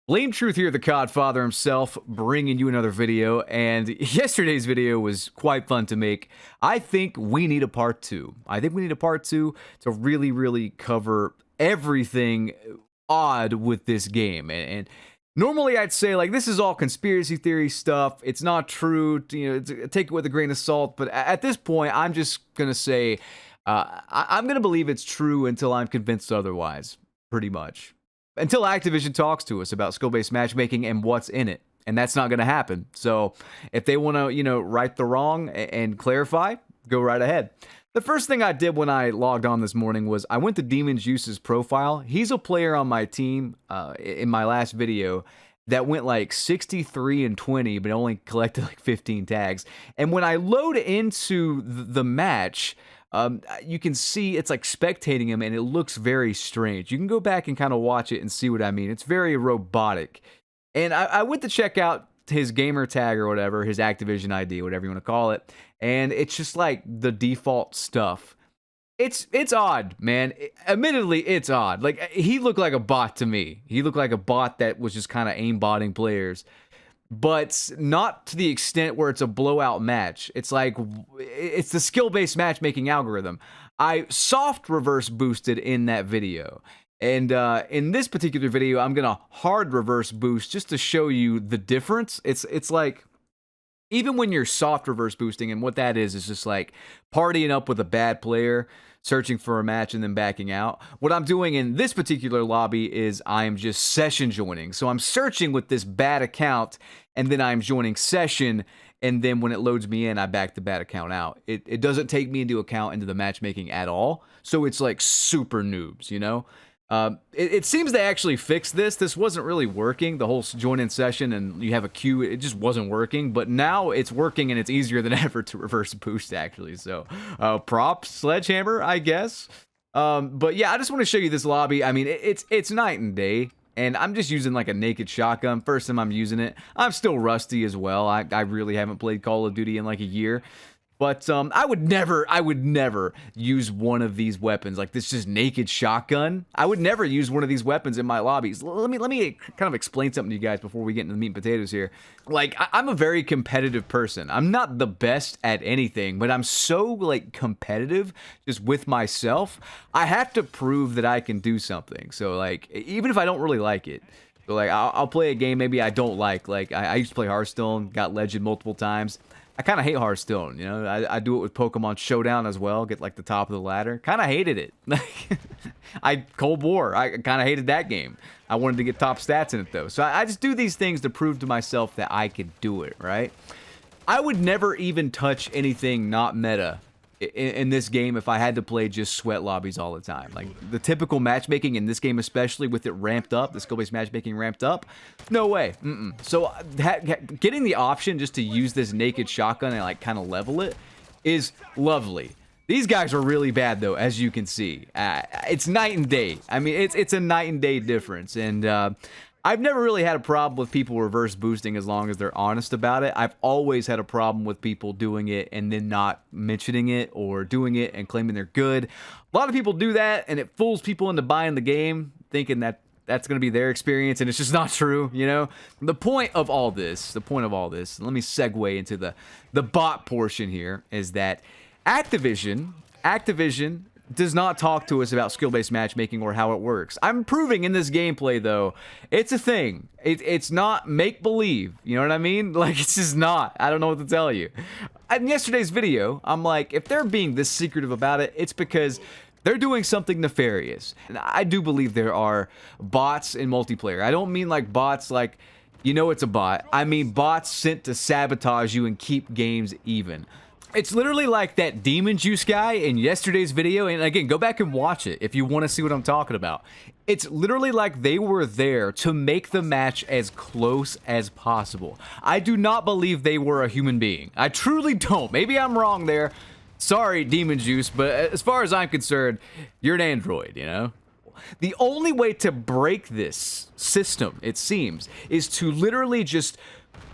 Blame Truth here, the Codfather himself, bringing you another video, and yesterday's video was quite fun to make. I think we need a part two. I think we need a part two to really cover everything odd with this game. And normally I'd say, like, this is all conspiracy theory stuff. It's not true, take it with a grain of salt. But at this point, I'm just going to say, I'm going to believe it's true until I'm convinced otherwise, pretty much. Until Activision talks to us about skill-based matchmaking and what's in it. And that's not going to happen. So if they want to, right the wrong and clarify, go right ahead. The first thing I did when I logged on this morning was I went to Demon Juice's profile. He's a player on my team in my last video that went like 63-20, but only collected like 15 tags. And when I load into the match, you can see it's like spectating him and it looks very strange. You can go back and kind of watch it and see what I mean. It's very robotic. And I went to check out his gamer tag or whatever, his Activision ID, whatever you want to call it. And it's just like the default stuff. It's odd, man. Admittedly, it's odd. Like, he looked like a bot to me. He looked like a bot that was just kind of aimbotting players. But not to the extent where it's a blowout match. It's like, it's the skill-based matchmaking algorithm. I soft reverse boosted in that video. And in this particular video, I'm going to hard reverse boost just to show you the difference. It's like, even when you're soft reverse boosting, and what that is just like partying up with a bad player, searching for a match and then backing out. What I'm doing in this particular lobby is I am just session joining. So I'm searching with this bad account, and then I'm joining session, and then when it loads me in, I back the bad account out. It doesn't take me into account into the matchmaking at all. So it's like super noobs, you know? It seems they actually fixed this. This wasn't really working, the whole join in session and you have a queue. It just wasn't working, but now it's working and it's easier than ever to reverse boost, actually. So props, Sledgehammer, I guess. But yeah, I just want to show you this lobby. I mean, it's night and day. And I'm just using like a naked shotgun. First time I'm using it. I'm still rusty as well. I really haven't played Call of Duty in like a year. But I would never use one of these weapons, like this just naked shotgun. I would never use one of these weapons in my lobbies. Let me kind of explain something to you guys before we get into the meat and potatoes here. Like, I'm a very competitive person. I'm not the best at anything, but I'm so like competitive just with myself. I have to prove that I can do something. So like, even if I don't really like it. So like, I'll play a game maybe I don't like. Like, I used to play Hearthstone, got Legend multiple times. I kind of hate Hearthstone, you know. I do it with Pokemon Showdown as well, get like the top of the ladder. Kind of hated it. Cold War, I kind of hated that game. I wanted to get top stats in it though. So I just do these things to prove to myself that I could do it, right? I would never even touch anything not meta in this game if I had to play just sweat lobbies all the time. Like, the typical matchmaking in this game, especially with it ramped up, the skill-based matchmaking ramped up, no way. So getting the option just to use this naked shotgun and like kind of level it is lovely. These guys are really bad though, as you can see. It's night and day. I mean, it's a night and day difference. And I've never really had a problem with people reverse boosting as long as they're honest about it. I've always had a problem with people doing it and then not mentioning it, or doing it and claiming they're good. A lot of people do that and it fools people into buying the game, thinking that that's going to be their experience, and it's just not true, you know? The point of all this, let me segue into the bot portion here, is that Activision does not talk to us about skill-based matchmaking or how it works. I'm proving in this gameplay, though, it's a thing. It's not make-believe, you know what I mean? Like, it's just not. I don't know what to tell you. In yesterday's video, I'm like, if they're being this secretive about it, it's because they're doing something nefarious. And I do believe there are bots in multiplayer. I don't mean like bots like, you know it's a bot. I mean bots sent to sabotage you and keep games even. It's literally like that Demon Juice guy in yesterday's video, and again, go back and watch it if you want to see what I'm talking about. It's literally like they were there to make the match as close as possible. I do not believe they were a human being. I truly don't. Maybe I'm wrong there. Sorry, Demon Juice, but as far as I'm concerned, you're an android, you know? The only way to break this system, it seems, is to literally just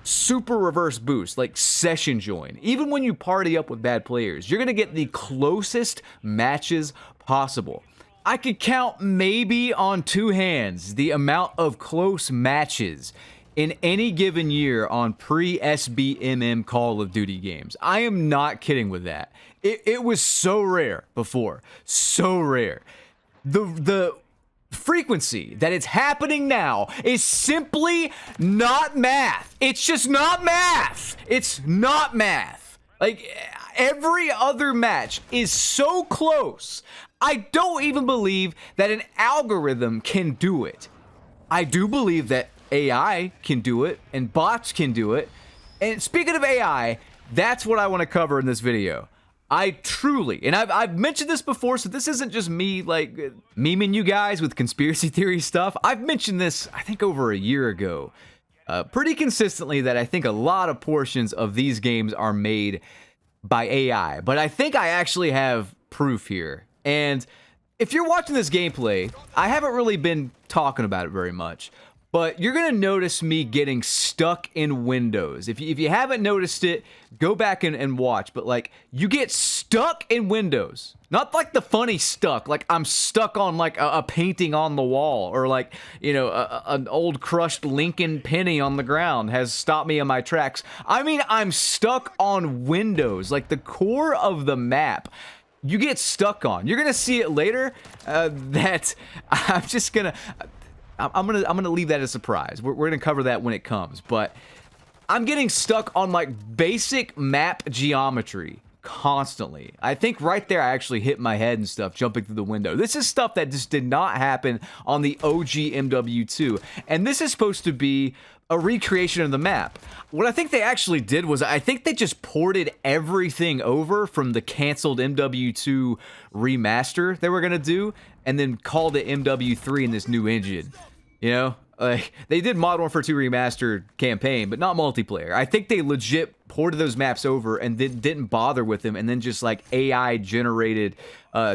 super reverse boost, like session join. Even when you party up with bad players, you're gonna get the closest matches possible. I could count maybe on two hands the amount of close matches in any given year on pre-SBMM Call of Duty games. I am not kidding with that. It was so rare before. So rare. The frequency that it's happening now is simply not math. It's just not math. It's not math. Like, every other match is so close. I don't even believe that an algorithm can do it. I do believe that AI can do it and bots can do it. And speaking of AI, that's what I want to cover in this video. I truly, and I've mentioned this before, so this isn't just me like memeing you guys with conspiracy theory stuff. I've mentioned this, I think, over a year ago, pretty consistently, that I think a lot of portions of these games are made by AI. But I think I actually have proof here. And if you're watching this gameplay, I haven't really been talking about it very much, but you're gonna notice me getting stuck in windows. If you haven't noticed it, go back and watch. But like, you get stuck in windows. Not like the funny stuck, like I'm stuck on like a painting on the wall, or like, you know, an old crushed Lincoln penny on the ground has stopped me in my tracks. I mean, I'm stuck on windows, like the core of the map. You get stuck on. You're gonna see it later. That I'm just gonna. I'm gonna leave that as a surprise. We're gonna cover that when it comes. But I'm getting stuck on like basic map geometry constantly. I think right there I actually hit my head and stuff jumping through the window. This is stuff that just did not happen on the OG MW2, and this is supposed to be a recreation of the map. What I think they actually did was, I think they just ported everything over from the canceled MW2 remaster they were gonna do, and then called it MW3 in this new engine. You know, like, they did Modern Warfare 2 Remastered campaign, but not multiplayer. I think they legit ported those maps over and then didn't bother with them, and then just like AI generated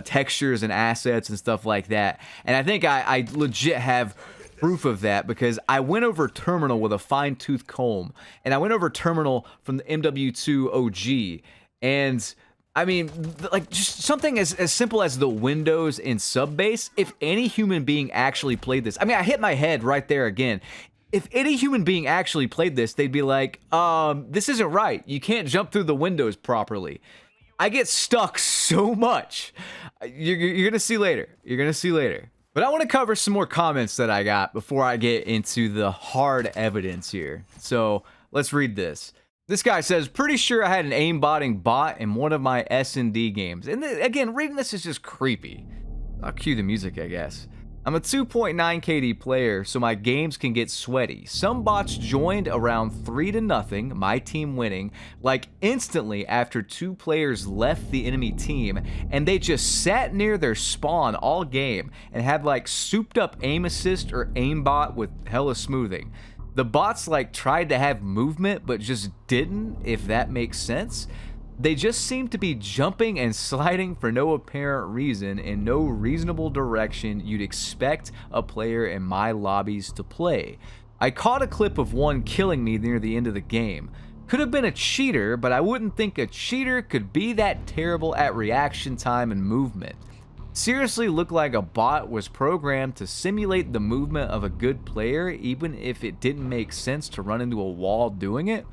textures and assets and stuff like that. And I think I legit have proof of that, because I went over Terminal with a fine-tooth comb, and I went over Terminal from the MW2 OG, and I mean, like, just something as simple as the windows in Subbase. If any human being actually played this, I mean, I hit my head right there again. If any human being actually played this, they'd be like, this isn't right. You can't jump through the windows properly. I get stuck so much. You're gonna see later. You're gonna see later. But I want to cover some more comments that I got before I get into the hard evidence here. So let's read this. This guy says, pretty sure I had an aimbotting bot in one of my S&D games. And again, reading this is just creepy. I'll cue the music, I guess. I'm a 2.9 KD player, so my games can get sweaty. Some bots joined around 3-0, my team winning, like instantly after 2 players left the enemy team, and they just sat near their spawn all game and had like souped up aim assist or aimbot with hella smoothing. The bots like tried to have movement but just didn't, if that makes sense. They just seem to be jumping and sliding for no apparent reason in no reasonable direction you'd expect a player in my lobbies to play. I caught a clip of one killing me near the end of the game. Could have been a cheater, but I wouldn't think a cheater could be that terrible at reaction time and movement. Seriously looked like a bot was programmed to simulate the movement of a good player, even if it didn't make sense to run into a wall doing it.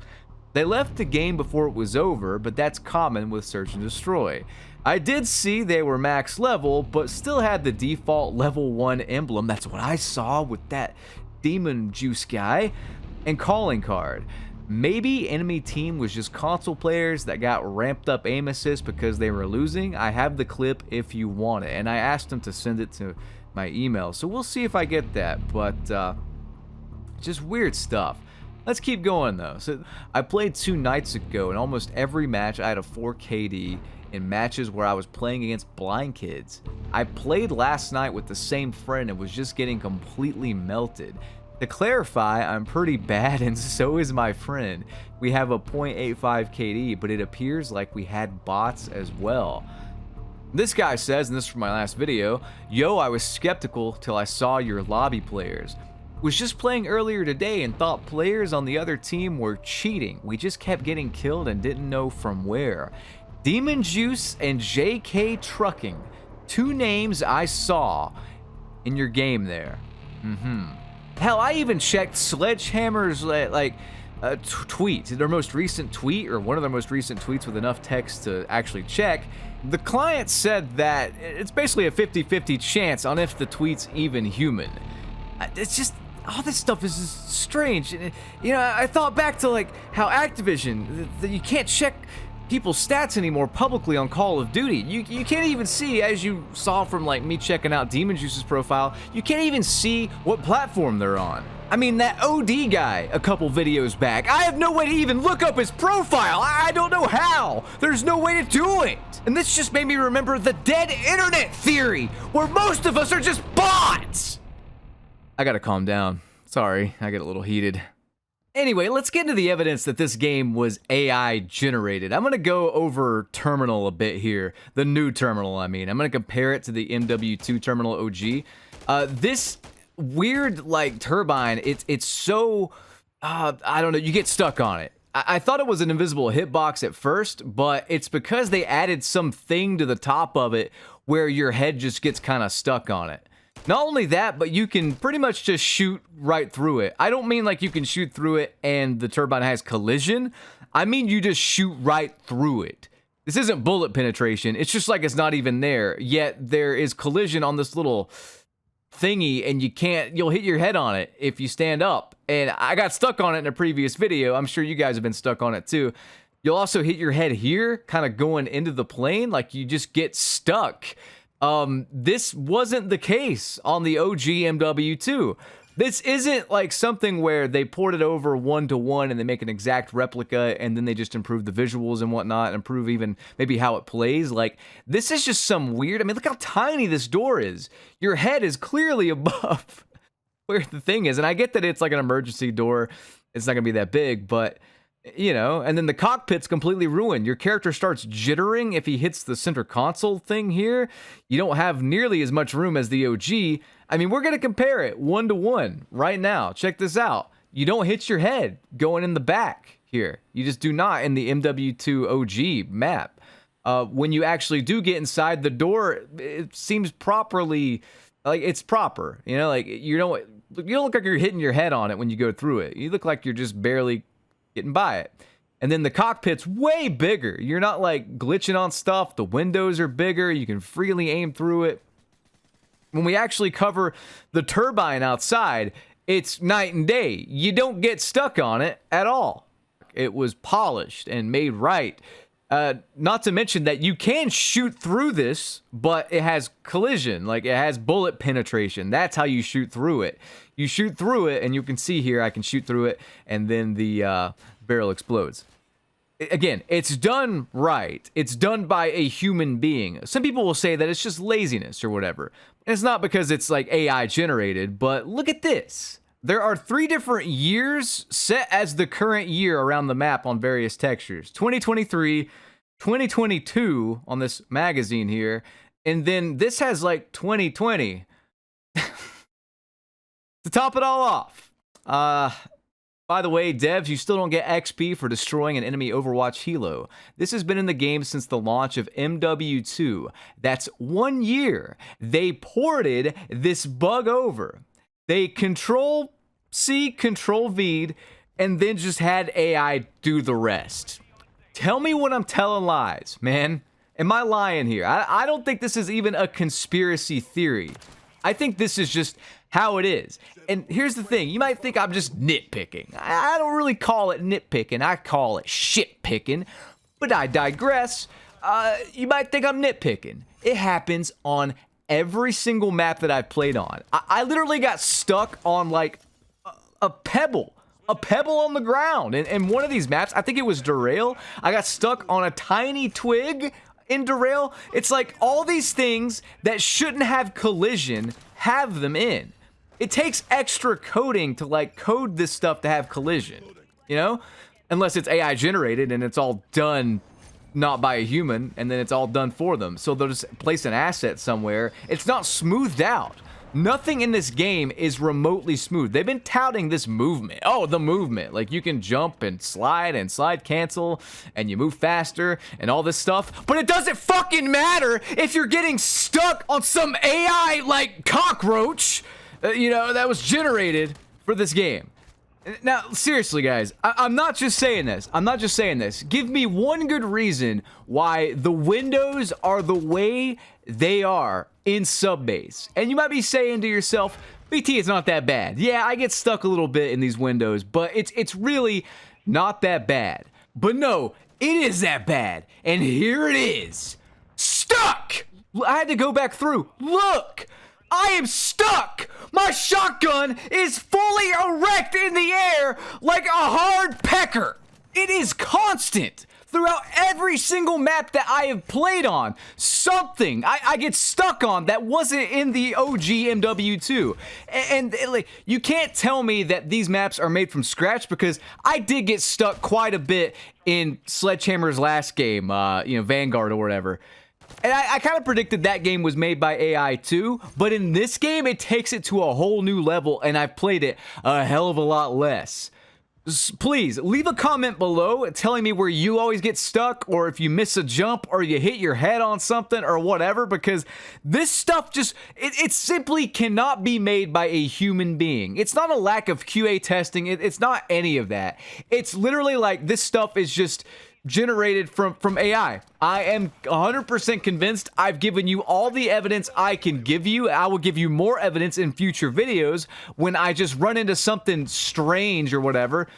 They left the game before it was over, but that's common with Search and Destroy. I did see they were max level, but still had the default level 1 emblem. That's what I saw with that demon juice guy. And calling card. Maybe enemy team was just console players that got ramped up aim assist because they were losing. I have the clip if you want it, and I asked them to send it to my email, so we'll see if I get that. But just weird stuff. Let's keep going though. So I played 2 nights ago, and almost every match I had a 4 KD in matches where I was playing against blind kids. I played last night with the same friend and was just getting completely melted. To clarify, I'm pretty bad, and so is my friend. We have a 0.85 KD, but it appears like we had bots as well. This guy says, and this is from my last video, yo, I was skeptical till I saw your lobby players. Was just playing earlier today and thought players on the other team were cheating. We just kept getting killed and didn't know from where. Demon Juice and JK Trucking. 2 names I saw in your game there. Hell, I even checked Sledgehammer's tweet, their most recent tweet, or one of their most recent tweets with enough text to actually check. The client said that it's basically a 50-50 chance on if the tweet's even human. It's just, all this stuff is just strange. You know, I thought back to like how Activision, that you can't check people's stats anymore publicly on Call of Duty. You can't even see, as you saw from like me checking out Demon Juice's profile, you can't even see what platform they're on. I mean, that OD guy a couple videos back, I have no way to even look up his profile. I don't know how. There's no way to do it. And this just made me remember the dead internet theory, where most of us are just bots. I gotta calm down. Sorry, I get a little heated. Anyway, let's get into the evidence that this game was AI generated. I'm gonna go over Terminal a bit here. The new Terminal, I mean. I'm gonna compare it to the MW2 Terminal OG. This weird like turbine, it's so I don't know, you get stuck on it. I thought it was an invisible hitbox at first, but it's because they added something to the top of it where your head just gets kind of stuck on it. Not only that, but you can pretty much just shoot right through it. I don't mean like you can shoot through it and the turbine has collision. I mean you just shoot right through it. This isn't bullet penetration. It's just like it's not even there, yet there is collision on this little thingy, and you'll hit your head on it if you stand up. And I got stuck on it in a previous video. I'm sure you guys have been stuck on it too. You'll also hit your head here, kind of going into the plane, like you just get stuck. This wasn't the case on the OG MW2. This isn't like something where they port it over 1-to-1 and they make an exact replica and then they just improve the visuals and whatnot and improve even maybe how it plays. Like, this is just some weird, I mean, look how tiny this door is. Your head is clearly above where the thing is. And I get that it's like an emergency door. It's not gonna be that big, but you know, and then the cockpit's completely ruined. Your character starts jittering if he hits the center console thing here. You don't have nearly as much room as the OG. I mean, we're going to compare it 1-to-1 right now. Check this out. You don't hit your head going in the back here. You just do not in the MW2 OG map. When you actually do get inside the door, it seems properly, like it's proper. You know, like you don't look like you're hitting your head on it when you go through it. You look like you're just barely getting by it. And then the cockpit's way bigger. You're not like glitching on stuff. The windows are bigger. You can freely aim through it. When we actually cover the turbine outside, it's night and day. You don't get stuck on it at all. It was polished and made right. Not to mention that you can shoot through this, but it has collision. Like, it has bullet penetration. That's how you shoot through it. You shoot through it, and you can see here, I can shoot through it, and then the barrel explodes. Again, it's done right. It's done by a human being. Some people will say that it's just laziness or whatever. And it's not because it's like AI generated, but look at this. There are 3 different years set as the current year around the map on various textures. 2023, 2022 on this magazine here, and then this has like 2020. To top it all off, by the way, devs, you still don't get XP for destroying an enemy Overwatch helo. This has been in the game since the launch of MW2. That's 1 year. They ported this bug over. They Control-C, Control-V'd, and then just had AI do the rest. Tell me when I'm telling lies, man. Am I lying here? I don't think this is even a conspiracy theory. I think this is just how it is. And here's the thing. You might think I'm just nitpicking. I don't really call it nitpicking. I call it shit picking. But I digress. You might think I'm nitpicking. It happens on every single map that I've played on. I literally got stuck on like a pebble on the ground. And one of these maps, I think it was Derail, I got stuck on a tiny twig in Derail. It's like all these things that shouldn't have collision have them in. It takes extra coding to like code this stuff to have collision, you know? Unless it's AI generated and it's all done not by a human, and then it's all done for them. So they'll just place an asset somewhere. It's not smoothed out. Nothing in this game is remotely smooth. They've been touting this movement. Oh, the movement. Like, you can jump and slide cancel, and you move faster and all this stuff. But it doesn't fucking matter if you're getting stuck on some AI, like, cockroach, you know, that was generated for this game. Now, seriously, guys, I'm not just saying this. I'm not just saying this. Give me one good reason why the windows are the way they are in Subbase. And you might be saying to yourself, BT, it's not that bad. Yeah, I get stuck a little bit in these windows, but it's really not that bad. But no, it is that bad. And here it is. Stuck! I had to go back through. Look! I am stuck! My shotgun is fully erect in the air like a hard pecker. It is constant throughout every single map that I have played on. Something I get stuck on that wasn't in the OG MW2. And like, you can't tell me that these maps are made from scratch, because I did get stuck quite a bit in Sledgehammer's last game, you know, Vanguard or whatever. And I kind of predicted that game was made by AI too, but in this game, it takes it to a whole new level, and I've played it a hell of a lot less. Please, leave a comment below telling me where you always get stuck, or if you miss a jump, or you hit your head on something, or whatever, because this stuff just, it simply cannot be made by a human being. It's not a lack of QA testing, it's not any of that. It's literally like, this stuff is just generated from AI. I am 100% convinced. I've given you all the evidence I can give you. I will give you more evidence in future videos when I just run into something strange or whatever.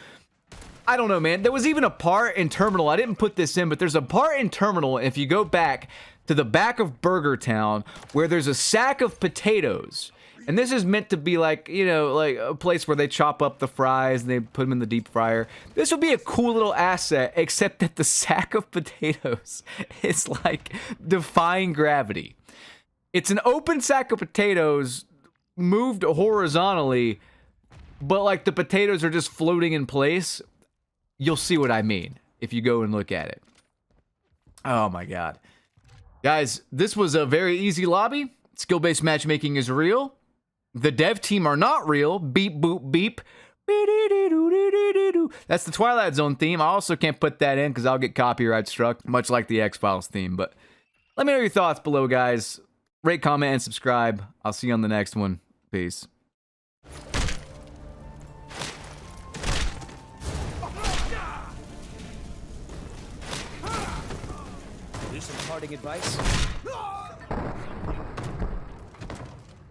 I don't know, man. There was even a part in Terminal. I didn't put this in, but there's a part in Terminal, if you go back to the back of Burger Town, where there's a sack of potatoes. And this is meant to be like, you know, like a place where they chop up the fries and they put them in the deep fryer. This would be a cool little asset, except that the sack of potatoes is like defying gravity. It's an open sack of potatoes moved horizontally, but like the potatoes are just floating in place. You'll see what I mean if you go and look at it. Oh my god. Guys, this was a very easy lobby. Skill-based matchmaking is real. The dev team are not real. Beep, boop, beep. That's the Twilight Zone theme. I also can't put that in because I'll get copyright struck, much like the X-Files theme. But let me know your thoughts below, guys. Rate, comment, and subscribe. I'll see you on the next one. Peace. Do some parting advice?